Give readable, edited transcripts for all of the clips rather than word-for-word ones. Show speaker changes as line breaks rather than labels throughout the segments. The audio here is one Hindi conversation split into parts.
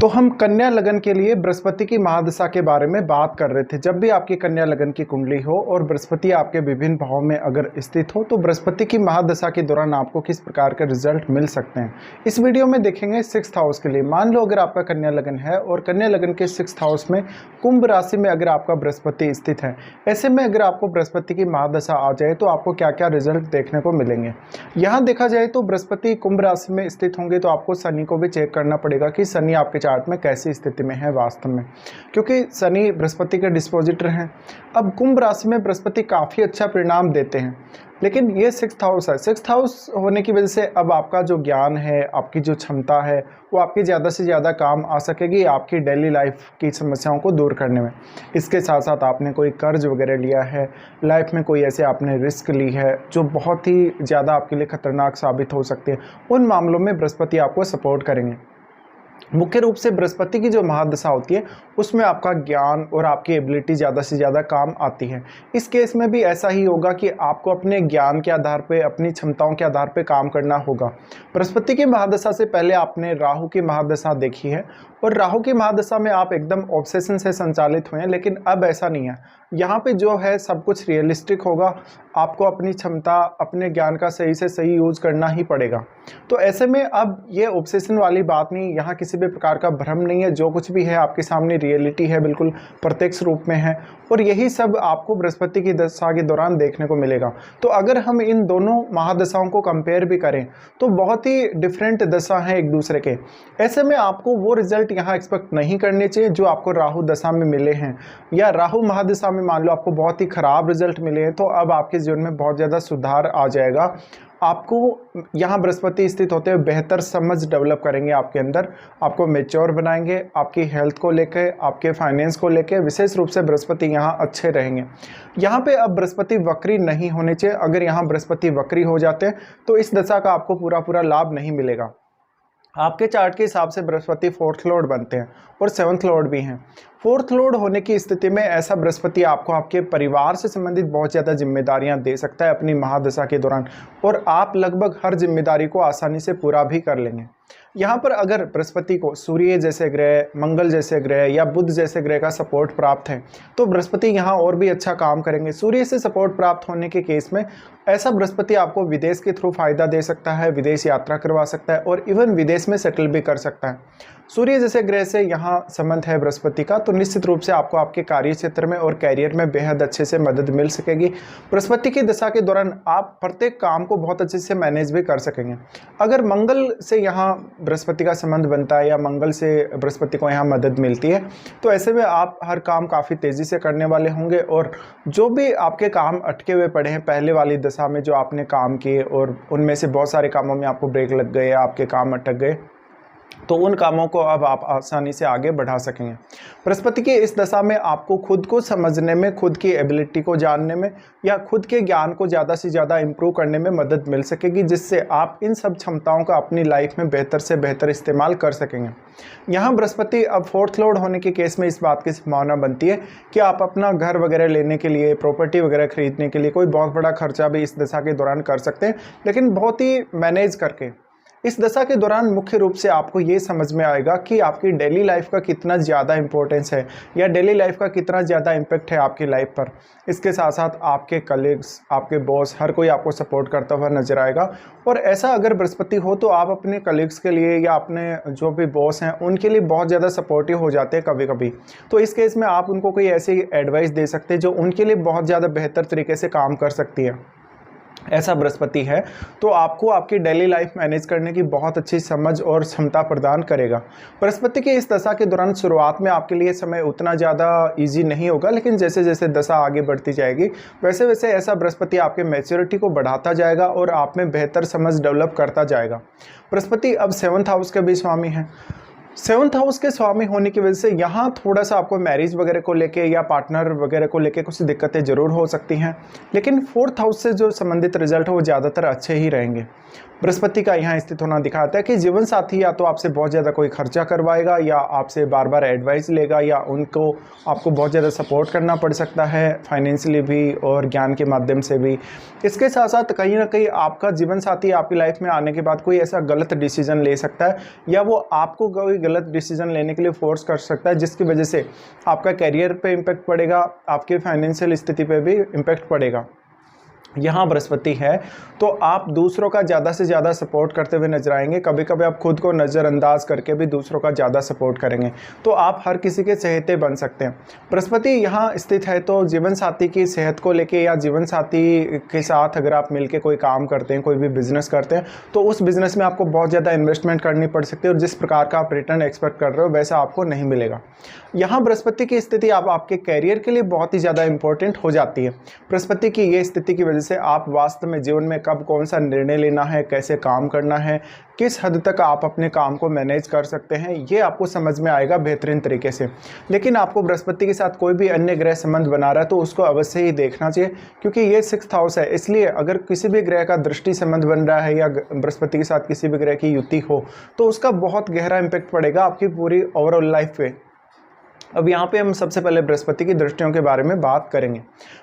तो हम कन्या लगन के लिए बृहस्पति की महादशा के बारे में बात कर रहे थे। जब भी आपकी कन्या लगन की कुंडली हो और बृहस्पति आपके विभिन्न भाव में अगर स्थित हो तो बृहस्पति की महादशा के दौरान आपको किस प्रकार के रिजल्ट मिल सकते हैं, इस वीडियो में देखेंगे। 6th हाउस के लिए मान लो अगर आपका कन्या लगन है और कन्या लगन के 6th हाउस में कुंभ राशि में अगर आपका बृहस्पति स्थित है, ऐसे में अगर आपको बृहस्पति की महादशा आ जाए तो आपको क्या क्या रिजल्ट देखने को मिलेंगे। यहाँ देखा जाए तो बृहस्पति कुंभ राशि में स्थित होंगे तो आपको शनि को भी चेक करना पड़ेगा कि शनि आपके चार्ट में कैसी स्थिति में है वास्तव में, क्योंकि शनि बृहस्पति के डिस्पोजिटर हैं। अब कुंभ राशि में बृहस्पति काफ़ी अच्छा परिणाम देते हैं, लेकिन ये 6th हाउस है। 6th हाउस होने की वजह से अब आपका जो ज्ञान है, आपकी जो क्षमता है, वो आपकी ज़्यादा से ज़्यादा काम आ सकेगी आपकी डेली लाइफ की समस्याओं को दूर करने में। इसके साथ साथ आपने कोई कर्ज वगैरह लिया है, लाइफ में कोई ऐसे आपने रिस्क ली है जो बहुत ही ज़्यादा आपके लिए खतरनाक साबित हो सकती है, उन मामलों में बृहस्पति आपको सपोर्ट करेंगे। मुख्य रूप से बृहस्पति की जो महादशा होती है उसमें आपका ज्ञान और आपकी एबिलिटी ज़्यादा से ज़्यादा काम आती है। इस केस में भी ऐसा ही होगा कि आपको अपने ज्ञान के आधार पे, अपनी क्षमताओं के आधार पे काम करना होगा। बृहस्पति की महादशा से पहले आपने राहु की महादशा देखी है और राहु की महादशा में आप एकदम ऑब्सेशन से संचालित हुए हैं, लेकिन अब ऐसा नहीं है। यहाँ पे जो है सब कुछ रियलिस्टिक होगा। आपको अपनी क्षमता, अपने ज्ञान का सही से सही यूज करना ही पड़ेगा। तो ऐसे में अब ये ऑब्सेशन वाली बात नहीं, यहाँ किसी भी प्रकार का भ्रम नहीं है। जो कुछ भी है आपके सामने रियलिटी है, बिल्कुल प्रत्यक्ष रूप में है, और यही सब आपको बृहस्पति की दशा के दौरान देखने को मिलेगा। तो अगर हम इन दोनों महादशाओं को कंपेयर भी करें तो बहुत ही डिफरेंट दशा है एक दूसरे के। ऐसे में आपको वो रिजल्ट यहाँ एक्सपेक्ट नहीं करने चाहिए जो आपको राहु दशा में मिले हैं, या राहु महादशा में मान लो आपको बहुत ही खराब रिजल्ट मिले हैं तो अब आपके जीवन में बहुत ज़्यादा सुधार आ जाएगा। आपको यहाँ बृहस्पति स्थित होते हुए बेहतर समझ डेवलप करेंगे आपके अंदर, आपको मेच्योर बनाएंगे, आपकी हेल्थ को लेके, आपके फाइनेंस को लेके विशेष रूप से बृहस्पति यहाँ अच्छे रहेंगे। यहाँ पे अब बृहस्पति वक्री नहीं होने चाहिए। अगर यहाँ बृहस्पति वक्री हो जाते हैं तो इस दशा का आपको पूरा लाभ नहीं मिलेगा। आपके चार्ट के हिसाब से बृहस्पति 4th लॉर्ड बनते हैं और 7th लॉर्ड भी हैं। 4th लॉर्ड होने की स्थिति में ऐसा बृहस्पति आपको आपके परिवार से संबंधित बहुत ज़्यादा जिम्मेदारियां दे सकता है अपनी महादशा के दौरान, और आप लगभग हर जिम्मेदारी को आसानी से पूरा भी कर लेंगे। यहाँ पर अगर बृहस्पति को सूर्य जैसे ग्रह, मंगल जैसे ग्रह या बुध जैसे ग्रह का सपोर्ट प्राप्त है तो बृहस्पति यहाँ और भी अच्छा काम करेंगे। सूर्य से सपोर्ट प्राप्त होने के केस में ऐसा बृहस्पति आपको विदेश के थ्रू फायदा दे सकता है, विदेश यात्रा करवा सकता है और इवन विदेश में सेटल भी कर सकता है। सूर्य जैसे ग्रह से यहाँ संबंध है बृहस्पति का, तो निश्चित रूप से आपको आपके कार्य क्षेत्र में और कैरियर में बेहद अच्छे से मदद मिल सकेगी। बृहस्पति की दशा के दौरान आप प्रत्येक काम को बहुत अच्छे से मैनेज भी कर सकेंगे। अगर मंगल से यहाँ बृहस्पति का संबंध बनता है या मंगल से बृहस्पति को यहाँ मदद मिलती है तो ऐसे में आप हर काम काफ़ी तेज़ी से करने वाले होंगे, और जो भी आपके काम अटके हुए पड़े हैं पहले वाली दशा में जो आपने काम किए और उनमें से बहुत सारे कामों में आपको ब्रेक लग गए, आपके काम अटक गए, तो उन कामों को अब आप आसानी से आगे बढ़ा सकेंगे। बृहस्पति की इस दशा में आपको खुद को समझने में, खुद की एबिलिटी को जानने में या खुद के ज्ञान को ज़्यादा से ज़्यादा इम्प्रूव करने में मदद मिल सकेगी, जिससे आप इन सब क्षमताओं का अपनी लाइफ में बेहतर से बेहतर इस्तेमाल कर सकेंगे। यहाँ बृहस्पति अब 4th लॉर्ड होने के केस में इस बात की संभावना बनती है कि आप अपना घर वगैरह लेने के लिए, प्रॉपर्टी वगैरह खरीदने के लिए कोई बहुत बड़ा खर्चा भी इस दशा के दौरान कर सकते हैं, लेकिन बहुत ही मैनेज करके। इस दशा के दौरान मुख्य रूप से आपको ये समझ में आएगा कि आपकी डेली लाइफ का कितना ज़्यादा इंपॉर्टेंस है या डेली लाइफ का कितना ज़्यादा इम्पैक्ट है आपकी लाइफ पर। इसके साथ साथ आपके कलीग्स, आपके बॉस, हर कोई आपको सपोर्ट करता हुआ नजर आएगा। और ऐसा अगर बृहस्पति हो तो आप अपने कलीग्स के लिए या अपने जो भी बॉस हैं उनके लिए बहुत ज़्यादा सपोर्टिव हो जाते हैं कभी कभी। तो इस केस में आप उनको कोई ऐसी एडवाइस दे सकते हैं जो उनके लिए बहुत ज़्यादा बेहतर तरीके से काम कर सकती है। ऐसा बृहस्पति है तो आपको आपकी डेली लाइफ मैनेज करने की बहुत अच्छी समझ और क्षमता प्रदान करेगा। बृहस्पति की इस दशा के दौरान शुरुआत में आपके लिए समय उतना ज़्यादा इजी नहीं होगा, लेकिन जैसे जैसे दशा आगे बढ़ती जाएगी वैसे वैसे ऐसा बृहस्पति आपके मैच्योरिटी को बढ़ाता जाएगा और आप में बेहतर समझ डेवलप करता जाएगा। बृहस्पति अब 7th हाउस के भी स्वामी हैं। 7th हाउस के स्वामी होने की वजह से यहाँ थोड़ा सा आपको मैरिज वगैरह को लेके या पार्टनर वगैरह को लेके कुछ दिक्कतें ज़रूर हो सकती हैं, लेकिन 4th हाउस से जो संबंधित रिजल्ट है वो ज़्यादातर अच्छे ही रहेंगे। बृहस्पति का यहाँ स्थित होना दिखाता है कि जीवन साथी या तो आपसे बहुत ज़्यादा कोई खर्चा करवाएगा या आपसे बार बार एडवाइस लेगा या उनको आपको बहुत ज़्यादा सपोर्ट करना पड़ सकता है फाइनेंशियली भी और ज्ञान के माध्यम से भी। इसके साथ साथ कहीं ना कहीं आपका जीवन साथी आपकी लाइफ में आने के बाद कोई ऐसा गलत डिसीजन ले सकता है या वो आपको कोई गलत डिसीजन लेने के लिए फोर्स कर सकता है, जिसकी वजह से आपका करियर पे इम्पैक्ट पड़ेगा, आपके फाइनेंशियल स्थिति पे भी इम्पैक्ट पड़ेगा। यहाँ बृहस्पति है तो आप दूसरों का ज़्यादा से ज़्यादा सपोर्ट करते हुए नजर आएंगे। कभी कभी आप खुद को नज़रअंदाज करके भी दूसरों का ज़्यादा सपोर्ट करेंगे, तो आप हर किसी के चहेते बन सकते हैं। बृहस्पति यहाँ स्थित है तो जीवन साथी की सेहत को लेके या जीवन साथी के साथ अगर आप मिलके कोई काम करते हैं, कोई भी बिजनेस करते हैं, तो उस बिजनेस में आपको बहुत ज़्यादा इन्वेस्टमेंट करनी पड़ सकती है और जिस प्रकार का आप रिटर्न एक्सपेक्ट कर रहे हो वैसा आपको नहीं मिलेगा। यहाँ बृहस्पति की स्थिति आपके कैरियर के लिए बहुत ही ज़्यादा इंपॉर्टेंट हो जाती है। बृहस्पति की ये स्थिति की वजह से आप वास्तव में जीवन में कब कौन सा निर्णय लेना है, कैसे काम करना है, किस हद तक आप अपने काम को मैनेज कर सकते हैं, ये आपको समझ में आएगा बेहतरीन तरीके से। लेकिन आपको बृहस्पति के साथ कोई भी अन्य ग्रह संबंध बना रहा है तो उसको अवश्य ही देखना चाहिए, क्योंकि ये 6th हाउस है। इसलिए अगर किसी भी ग्रह का दृष्टि संबंध बन रहा है या बृहस्पति के साथ किसी भी ग्रह की युति हो तो उसका बहुत गहरा इम्पैक्ट पड़ेगा आपकी पूरी ओवरऑल लाइफ पे। अब यहाँ पे हम सबसे पहले बृहस्पति की दृष्टियों के बारे में बात करेंगे।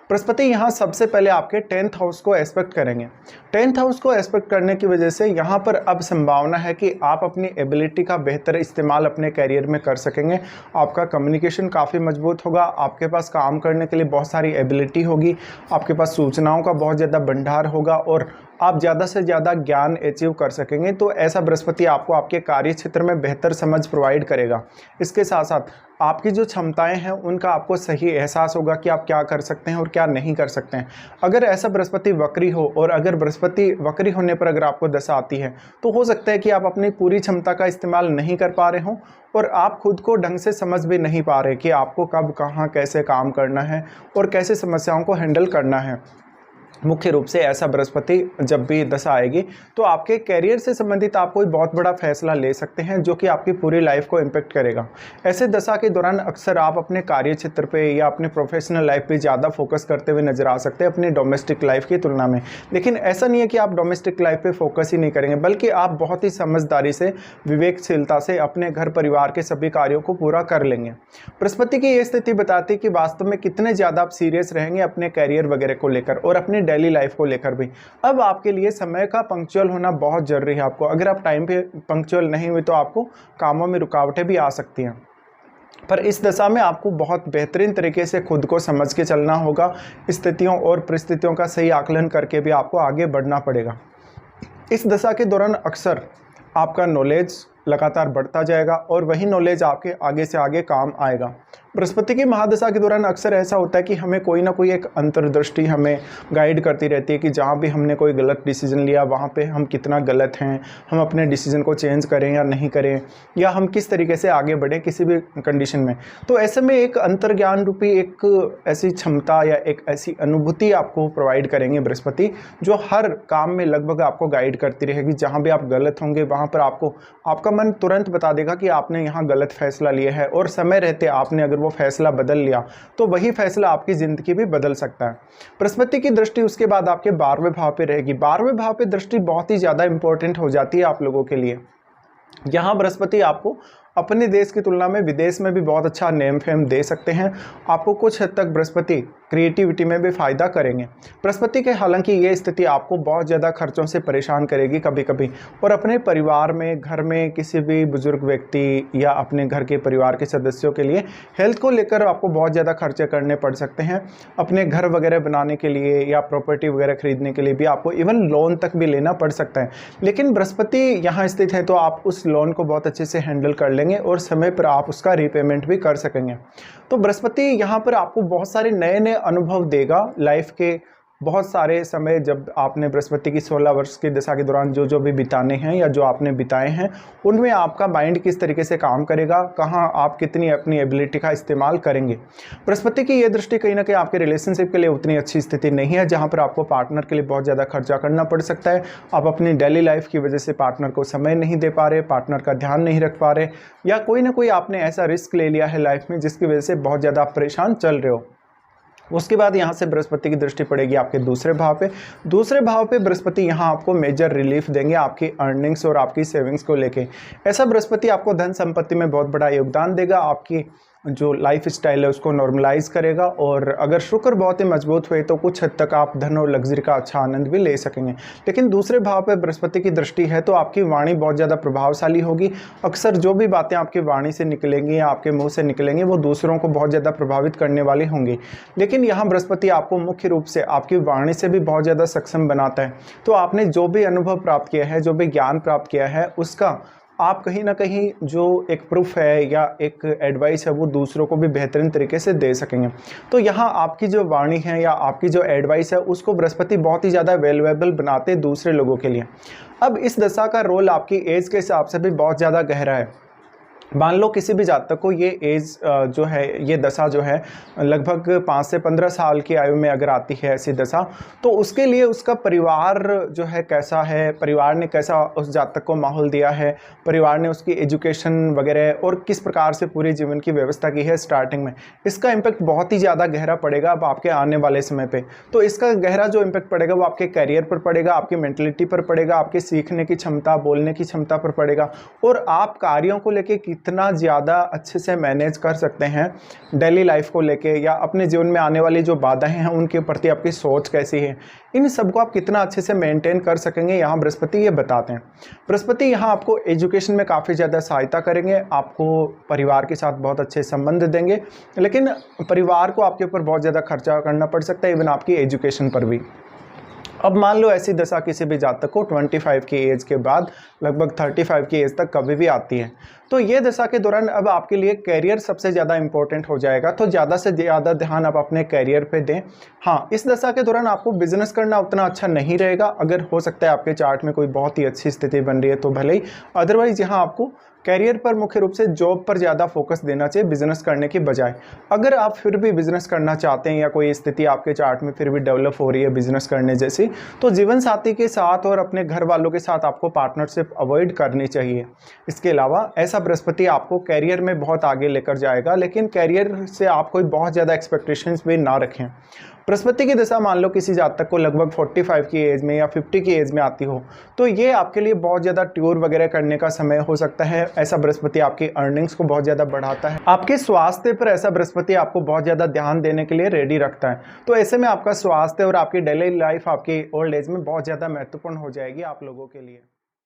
बृहस्पति यहाँ सबसे पहले आपके 10th हाउस को एस्पेक्ट करेंगे। 10th हाउस को एस्पेक्ट करने की वजह से यहाँ पर अब संभावना है कि आप अपनी एबिलिटी का बेहतर इस्तेमाल अपने करियर में कर सकेंगे। आपका कम्युनिकेशन काफ़ी मजबूत होगा, आपके पास काम करने के लिए बहुत सारी एबिलिटी होगी, आपके पास सूचनाओं का बहुत ज़्यादा भंडार होगा और आप ज़्यादा से ज़्यादा ज्ञान अचीव कर सकेंगे। तो ऐसा बृहस्पति आपको आपके कार्य क्षेत्र में बेहतर समझ प्रोवाइड करेगा। इसके साथ साथ आपकी जो क्षमताएं हैं उनका आपको सही एहसास होगा कि आप क्या कर सकते हैं और क्या नहीं कर सकते हैं। अगर ऐसा बृहस्पति वक्री हो और अगर बृहस्पति वक्री होने पर अगर आपको दशा आती है तो हो सकता है कि आप अपनी पूरी क्षमता का इस्तेमाल नहीं कर पा रहे हों और आप खुद को ढंग से समझ भी नहीं पा रहे कि आपको कब कहाँ कैसे काम करना है और कैसे समस्याओं को हैंडल करना है। मुख्य रूप से ऐसा बृहस्पति जब भी दशा आएगी तो आपके कैरियर से संबंधित आप कोई बहुत बड़ा फैसला ले सकते हैं जो कि आपकी पूरी लाइफ को इम्पेक्ट करेगा। ऐसे दशा के दौरान अक्सर आप अपने कार्य क्षेत्र पे या अपने प्रोफेशनल लाइफ पे ज़्यादा फोकस करते हुए नजर आ सकते हैं अपनी डोमेस्टिक लाइफ की तुलना में। लेकिन ऐसा नहीं है कि आप डोमेस्टिक लाइफ पे फोकस ही नहीं करेंगे, बल्कि आप बहुत ही समझदारी से, विवेकशीलता से अपने घर परिवार के सभी कार्यों को पूरा कर लेंगे। बृहस्पति की ये स्थिति बताती है कि वास्तव में कितने ज़्यादा आप सीरियस रहेंगे अपने कैरियर वगैरह को लेकर और अपने डेली लाइफ को लेकर भी। अब आपके लिए समय का पंक्चुअल होना बहुत जरूरी है। आपको अगर आप टाइम पे पंक्चुअल नहीं हुए तो आपको कामों में रुकावटें भी आ सकती हैं। पर इस दशा में आपको बहुत बेहतरीन तरीके से खुद को समझ के चलना होगा। स्थितियों और परिस्थितियों का सही आकलन करके भी आपको आगे बढ़ना पड़ेगा। इस दशा के दौरान अक्सर आपका नॉलेज लगातार बढ़ता जाएगा और वही नॉलेज आपके आगे से आगे काम आएगा। बृहस्पति की महादशा के दौरान अक्सर ऐसा होता है कि हमें कोई ना कोई एक अंतर्दृष्टि हमें गाइड करती रहती है कि जहाँ भी हमने कोई गलत डिसीजन लिया वहाँ पे हम कितना गलत हैं, हम अपने डिसीजन को चेंज करें या नहीं करें, या हम किस तरीके से आगे बढ़ें किसी भी कंडीशन में। तो ऐसे में एक अंतर्ज्ञान रूपी एक ऐसी क्षमता या एक ऐसी अनुभूति आपको प्रोवाइड करेंगे बृहस्पति, जो हर काम में लगभग आपको गाइड करती रहेगी। जहाँ भी आप गलत होंगे वहाँ पर आपको आपका मन तुरंत बता देगा कि आपने यहाँ गलत फैसला लिया है, और समय रहते आपने अगर वो फैसला बदल लिया तो वही फैसला आपकी जिंदगी भी बदल सकता है। बृहस्पति की दृष्टि उसके बाद आपके 12वें भाव पे रहेगी। 12वें भाव पे दृष्टि बहुत ही ज़्यादा इंपॉर्टेंट हो जाती है आप लोगों के लिए। यहाँ बृहस्पति आपको अपने देश की तुलना में विदेश में भी बहुत अच्छा नेम फेम दे सकते हैं। आपको कुछ हद तक बृहस्पति क्रिएटिविटी में भी फ़ायदा करेंगे। बृहस्पति के हालांकि ये स्थिति आपको बहुत ज़्यादा खर्चों से परेशान करेगी कभी कभी, और अपने परिवार में, घर में किसी भी बुजुर्ग व्यक्ति या अपने घर के परिवार के सदस्यों के लिए हेल्थ को लेकर आपको बहुत ज़्यादा खर्चे करने पड़ सकते हैं। अपने घर वगैरह बनाने के लिए या प्रॉपर्टी वगैरह खरीदने के लिए भी आपको इवन लोन तक भी लेना पड़ सकता है। लेकिन बृहस्पति यहाँ स्थित है तो आप उस लोन को बहुत अच्छे से हैंडल कर लेंगे और समय पर आप उसका रीपेमेंट भी कर सकेंगे। तो बृहस्पति यहाँ पर आपको बहुत सारे नए नए अनुभव देगा लाइफ के। बहुत सारे समय जब आपने बृहस्पति की 16 वर्ष की दशा के दौरान जो भी बिताने हैं या जो आपने बिताए हैं, उनमें आपका माइंड किस तरीके से काम करेगा, कहाँ आप कितनी अपनी एबिलिटी का इस्तेमाल करेंगे। बृहस्पति की ये दृष्टि कहीं ना कहीं आपके रिलेशनशिप के लिए उतनी अच्छी स्थिति नहीं है, जहाँ पर आपको पार्टनर के लिए बहुत ज़्यादा खर्चा करना पड़ सकता है। आप अपनी डेली लाइफ की वजह से पार्टनर को समय नहीं दे पा रहे, पार्टनर का ध्यान नहीं रख पा रहे, या कोई ना कोई आपने ऐसा रिस्क ले लिया है लाइफ में जिसकी वजह से बहुत ज़्यादा आप परेशान चल रहे हो। उसके बाद यहाँ से बृहस्पति की दृष्टि पड़ेगी आपके दूसरे भाव पे। दूसरे भाव पे बृहस्पति यहाँ आपको मेजर रिलीफ देंगे आपकी अर्निंग्स और आपकी सेविंग्स को लेके। ऐसा बृहस्पति आपको धन संपत्ति में बहुत बड़ा योगदान देगा। आपकी जो लाइफ स्टाइल है उसको नॉर्मलाइज करेगा। और अगर शुक्र बहुत ही मजबूत हुए तो कुछ हद तक आप धन और लग्जरी का अच्छा आनंद भी ले सकेंगे। लेकिन दूसरे भाव पर बृहस्पति की दृष्टि है तो आपकी वाणी बहुत ज़्यादा प्रभावशाली होगी। अक्सर जो भी बातें आपकी वाणी से निकलेंगी या आपके मुंह से निकलेंगी वो दूसरों को बहुत ज़्यादा प्रभावित करने वाली होंगी। लेकिन यहाँ बृहस्पति आपको मुख्य रूप से आपकी वाणी से भी बहुत ज़्यादा सक्षम बनाता है। तो आपने जो भी अनुभव प्राप्त किया है, जो भी ज्ञान प्राप्त किया है, उसका आप कहीं ना कहीं जो एक प्रूफ है या एक एडवाइस है वो दूसरों को भी बेहतरीन तरीके से दे सकेंगे। तो यहाँ आपकी जो वाणी है या आपकी जो एडवाइस है उसको बृहस्पति बहुत ही ज़्यादा वैल्यूएबल बनाते हैं दूसरे लोगों के लिए। अब इस दशा का रोल आपकी एज के हिसाब से भी बहुत ज़्यादा गहरा है। मान लो किसी भी जातक को ये एज जो है, ये दशा जो है लगभग 5 से 15 साल की आयु में अगर आती है ऐसी दशा, तो उसके लिए उसका परिवार जो है कैसा है, परिवार ने कैसा उस जातक को माहौल दिया है, परिवार ने उसकी एजुकेशन वगैरह और किस प्रकार से पूरे जीवन की व्यवस्था की है स्टार्टिंग में, इसका इम्पैक्ट बहुत ही ज़्यादा गहरा पड़ेगा अब आपके आने वाले समय पर। तो इसका गहरा जो इम्पैक्ट पड़ेगा वो आपके कैरियर पर पड़ेगा, आपकी मेंटलिटी पर पड़ेगा, आपके सीखने की क्षमता, बोलने की क्षमता पर पड़ेगा, और आप कार्यों को लेकर कितना ज़्यादा अच्छे से मैनेज कर सकते हैं डेली लाइफ को लेके, या अपने जीवन में आने वाली जो बाधाएं हैं उनके प्रति आपकी सोच कैसी है, इन सब को आप कितना अच्छे से मेंटेन कर सकेंगे, यहाँ बृहस्पति ये बताते हैं। बृहस्पति यहाँ आपको एजुकेशन में काफ़ी ज़्यादा सहायता करेंगे, आपको परिवार के साथ बहुत अच्छे संबंध देंगे, लेकिन परिवार को आपके ऊपर बहुत ज़्यादा खर्चा करना पड़ सकता है, इवन आपकी एजुकेशन पर भी। अब मान लो ऐसी दशा किसी भी जातक को 25 की एज के बाद लगभग 35 की एज तक कभी भी आती है, तो ये दशा के दौरान अब आपके लिए कैरियर सबसे ज़्यादा इंपॉर्टेंट हो जाएगा। तो ज़्यादा से ज़्यादा ध्यान आप अपने कैरियर पे दें। हाँ, इस दशा के दौरान आपको बिजनेस करना उतना अच्छा नहीं रहेगा। अगर हो सकता है आपके चार्ट में कोई बहुत ही अच्छी स्थिति बन रही है तो भले ही, अदरवाइज यहाँ आपको कैरियर पर मुख्य रूप से जॉब पर ज़्यादा फोकस देना चाहिए बिजनेस करने की बजाय। अगर आप फिर भी बिजनेस करना चाहते हैं या कोई स्थिति आपके चार्ट में फिर भी डेवलप हो रही है बिजनेस करने जैसी, तो जीवन साथी के साथ और अपने घर वालों के साथ आपको पार्टनरशिप अवॉइड करनी चाहिए। इसके अलावा ऐसा बृहस्पति आपको कैरियर में बहुत आगे लेकर जाएगा, लेकिन कैरियर से आप कोई बहुत ज़्यादा एक्सपेक्टेशंस भी ना रखें। बृहस्पति की दशा मान लो किसी जातक को लगभग 45 की एज में या 50 की एज में आती हो, तो ये आपके लिए बहुत ज़्यादा टूर वगैरह करने का समय हो सकता है। ऐसा बृहस्पति आपकी अर्निंग्स को बहुत ज़्यादा बढ़ाता है, आपके स्वास्थ्य पर ऐसा बृहस्पति आपको बहुत ज़्यादा ध्यान देने के लिए रेडी रखता है। तो ऐसे में आपका स्वास्थ्य और आपकी डेली लाइफ आपकी ओल्ड एज में बहुत ज़्यादा महत्वपूर्ण हो जाएगी आप लोगों के लिए।